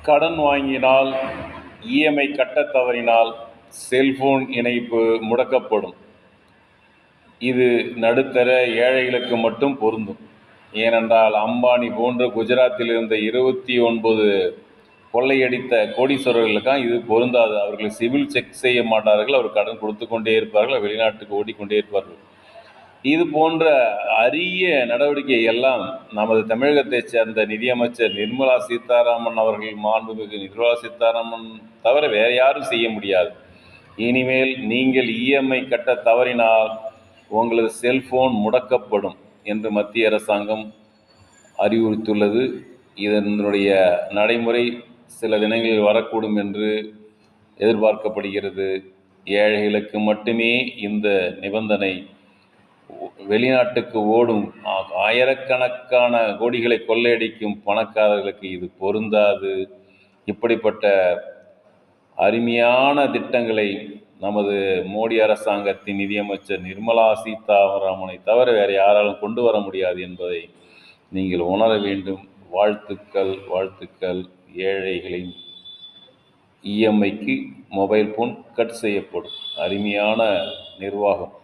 கடன் வாங்கினால், இஎம்ஐ கட்டத் தவறினால் செல்போன் இணைப்பு முடக்கப்படும். இது நடுத்தர ஏழைகளுக்கு மட்டும் பொருந்தும். ஏனென்றால் அம்பானி போன்ற குஜராத்தில் இருந்த 29 கொள்ளையடித்த கோடீஸ்வரர்களுக்காக இது பொருந்தாது. அவர்கள் சிவில் செக் செய்ய மாட்டார்கள். அவர் கடன் கொடுத்து கொண்டே இருப்பார்கள். வெளிநாட்டுக்கு ஓடிக்கொண்டே இருப்பார்கள். இது போன்ற அரிய நடவடிக்கை எல்லாம் நமது தமிழகத்தைச் சேர்ந்த நிதியமைச்சர் நிர்மலா சீதாராமன் அவர்கள், மாண்புமிகு நிர்மலா சீதாராமன் தவிர வேறு யாரும் செய்ய முடியாது. இனிமேல் நீங்கள் இஎம்ஐ கட்ட தவறினால் உங்களது செல்போன் முடக்கப்படும் என்று மத்திய அரசாங்கம் அறிவுறுத்தியுள்ளது. இதனுடைய நடைமுறை சில தினங்களில் வரக்கூடும் என்று எதிர்பார்க்கப்படுகிறது. ஏழைகளுக்கு மட்டுமே இந்த நிபந்தனை. வெளிநாட்டுக்கு ஓடும் ஆயிரக்கணக்கான கோடிகளை கொள்ளையடிக்கும் பணக்காரர்களுக்கு இது பொருந்தாது. இப்படிப்பட்ட அருமையான திட்டங்களை நமது மோடி அரசாங்கத்தின் நிதியமைச்சர் நிர்மலா சீதாராமனை தவிர வேறு யாராலும் கொண்டு வர முடியாது என்பதை நீங்கள் உணர வேண்டும். வாழ்த்துக்கள், வாழ்த்துக்கள். ஏழைகளின் இஎம்ஐக்கு மொபைல் ஃபோன் கட் செய்யப்படும். அருமையான நிர்வாகம்.